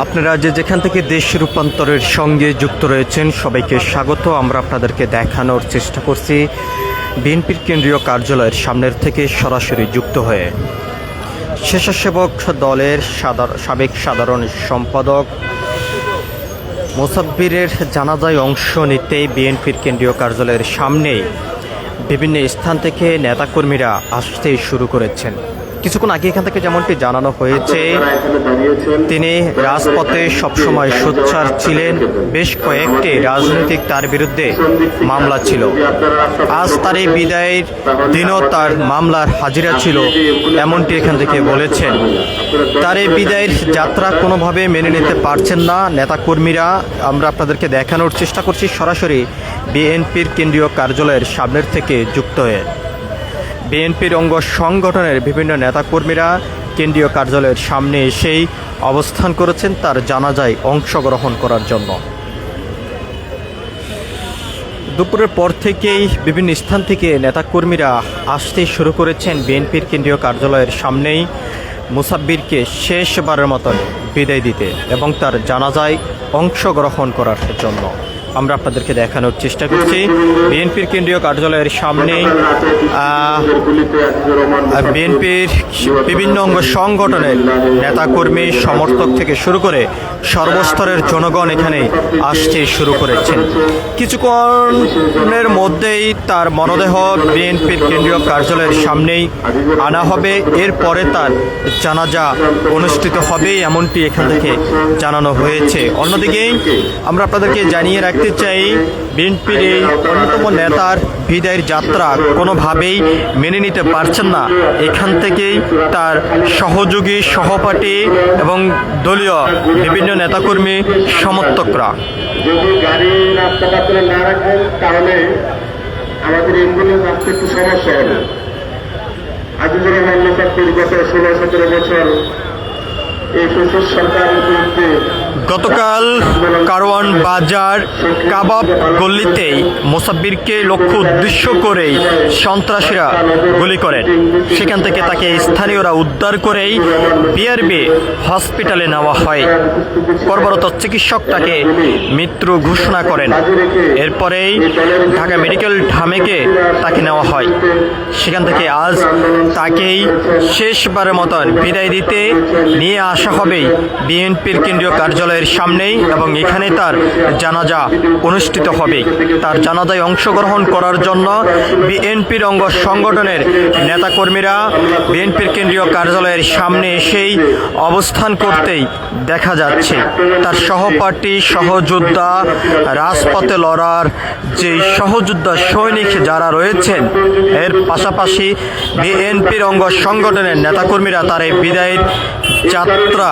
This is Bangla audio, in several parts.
আপনারা যেখান থেকে দেশ রূপান্তরের সঙ্গে যুক্ত রয়েছেন সবাইকে স্বাগত। আমরা আপনাদেরকে দেখানোর চেষ্টা করছি বিএনপির কেন্দ্রীয় কার্যালয়ের সামনের থেকে সরাসরি যুক্ত হয়ে স্বেচ্ছাসেবক দলের সাবেক সাধারণ সম্পাদক মোসাব্বিরের জানাজায় অংশ নিতে বিএনপির কেন্দ্রীয় কার্যালয়ের সামনেই বিভিন্ন স্থান থেকে নেতাকর্মীরা আসতে শুরু করেছেন। কিছুক্ষণ আগে এখান থেকে যেমনটি জানানো হয়েছে, তিনি রাজপথে সবসময় সোচ্চার ছিলেন। বেশ কয়েকটি রাজনৈতিক তার বিরুদ্ধে মামলা ছিল। আজ তার এই বিদায়ের দিনও তার মামলার হাজিরা ছিল, এমনটি এখান থেকে বলেছেন। তার এই বিদায়ের যাত্রা কোনোভাবে মেনে নিতে পারছেন না নেতাকর্মীরা। আমরা আপনাদেরকে দেখানোর চেষ্টা করছি সরাসরি বিএনপির কেন্দ্রীয় কার্যালয়ের সামনের থেকে যুক্ত হয়ে। বিএনপির অঙ্গ সংগঠনের বিভিন্ন নেতাকর্মীরা কেন্দ্রীয় কার্যালয়ের সামনে এসেই অবস্থান করেছেন তার জানাজায় অংশগ্রহণ করার জন্য। দুপুরের পর থেকেই বিভিন্ন স্থান থেকে নেতাকর্মীরা আসতে শুরু করেছেন বিএনপির কেন্দ্রীয় কার্যালয়ের সামনেই মোসাব্বিরকে শেষবারের মতন বিদায় দিতে এবং তার জানাজায় অংশগ্রহণ করার জন্য। আমরা আপনাদেরকে দেখানোর চেষ্টা করছি বিএনপির কেন্দ্রীয় কার্যালয়ের সামনে বিএনপির বিভিন্ন অঙ্গ সংগঠনের নেতাকর্মী সমর্থক থেকে শুরু করে সর্বস্তরের জনগণ এখানে আসতে শুরু করেছেন। কিছুক্ষণের মধ্যেই তার মরদেহ বিএনপির কেন্দ্রীয় কার্যালয়ের সামনেই আনা হবে। এরপরে তার জানাজা অনুষ্ঠিত হবে, এমনটি এখান থেকে জানানো হয়েছে। অন্যদিকে আমরা আপনাদেরকে জানিয়ে রাখতে চাই, বিএনপির এই অন্যতম নেতার বিদায়ের যাত্রা কোনোভাবেই মেনে নিতে পারছেন না এখান থেকেই তার সহযোগী, সহপাঠী এবং দলীয় বিভিন্ন নেতাকর্মী সমর্থকরা। যদি গাড়ি রাস্তাঘাটে না রাখেন তাহলে আমাদের অ্যাম্বুলেন্স আসতে একটু সমস্যা হবে। আজিজুর রহমান মোসাব্বির গত 16-17 বছর এই ফ্যাসিস্ট সরকারের বিরুদ্ধে গতকাল কারওয়ান বাজার কাবাব গল্লিতেই মোসাব্বিরকে লক্ষ্য উদ্দেশ্য করেই সন্ত্রাসীরা গুলি করেন। সেখান থেকে তাকে স্থানীয়রা উদ্ধার করেই বিআরবি হসপিটালে নেওয়া হয়। কর্মরত চিকিৎসক তাকে মৃত্যু ঘোষণা করেন। এরপরেই ঢাকা মেডিকেল ঢামেকে তাকে নেওয়া হয়। সেখান থেকে আজ তাকেই শেষবারের মতন বিদায় দিতে নিয়ে আসা হবে বিএনপির কেন্দ্রীয় কার্যালয়ের সামনেই এবং এখানে তার জানাজা অনুষ্ঠিত হবে। তার জানাজায় অংশগ্রহণ করার জন্য বিএনপির অঙ্গ সংগঠনের নেতাকর্মীরা বিএনপির কেন্দ্রীয় কার্যালয়ের সামনে এসেই অবস্থান করতেই দেখা যাচ্ছে। তার সহপাঠী, সহযোদ্ধা, রাজপথে লড়ার যে সহযোদ্ধা সৈনিক যারা রয়েছেন, এর পাশাপাশি বিএনপির অঙ্গ সংগঠনের নেতাকর্মীরা তার এই বিদায়ের যাত্রা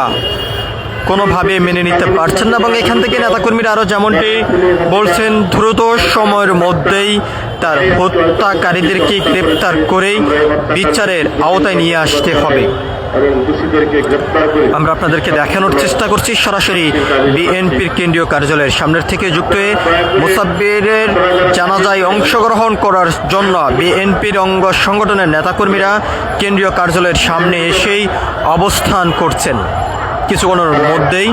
কোনোভাবে মেনে নিতে পারছেন না এবং এখান থেকে নেতাকর্মীরা আরও যেমনটি বলছেন, দ্রুত সময়ের মধ্যেই তার হত্যাকারীদেরকে গ্রেপ্তার করেই বিচারের আওতায় নিয়ে আসতে হবে। আমরা আপনাদেরকে দেখানোর চেষ্টা করছি সরাসরি বিএনপির কেন্দ্রীয় কার্যালয়ের সামনের থেকে যুক্ত হয়ে মোসাব্বিরের জানাজায় অংশগ্রহণ করার জন্য বিএনপির অঙ্গ সংগঠনের নেতাকর্মীরা কেন্দ্রীয় কার্যালয়ের সামনে এসেই অবস্থান করছেন। কিছুক্ষণের মধ্যেই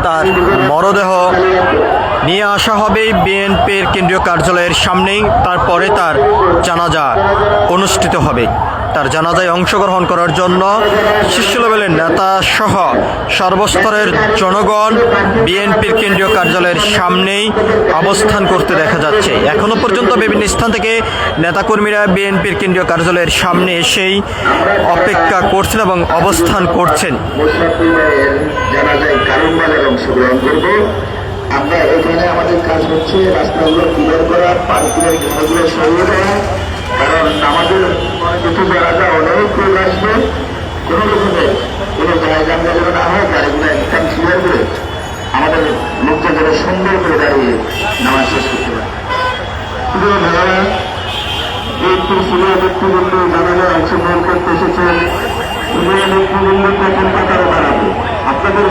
তার মরদেহ নিয়ে আসা হবে বিএনপির কেন্দ্রীয় কার্যালয়ের সামনেই। তারপরে তার জানাজা অনুষ্ঠিত হবে। তার জানাজায় অংশগ্রহণ করার জন্য শীর্ষ লেভেলের নেতা সহ সর্বস্তরের জনগণ বিএনপির কেন্দ্রীয় কার্যালয়ের সামনেই অবস্থান করতে দেখা যাচ্ছে। এখনো পর্যন্ত বিভিন্ন স্থান থেকে নেতাকর্মীরা বিএনপির কেন্দ্রীয় কার্যালয়ের সামনে এসেই অপেক্ষা করছেন এবং অবস্থান করছেন। আমরা এখানে আমাদের কাজ হচ্ছে রাস্তাগুলো ক্লিয়ার করা, পার্কিংয়ের ঘরগুলো সরিয়ে দেওয়া, কারণ আমাদের কিছু জায়গা অনেক লোক আসবে, কোনো রকমের কোনো জায়গা যেন না হয়, গাড়িগুলো একদম ক্লিয়ার করে আমাদের লোকটা যেন সুন্দর করে দাঁড়িয়ে নামাজ শেষ করতে পারে। শুধু ভাইয়ারা একটু সিনিয়র ব্যক্তিবৃন্দ জানালে অংশগ্রহণ করতে এসেছেন, সিনিয়র ব্যক্তিবৃন্দ প্রথম কাতারে দাঁড়াবে। আপনাদের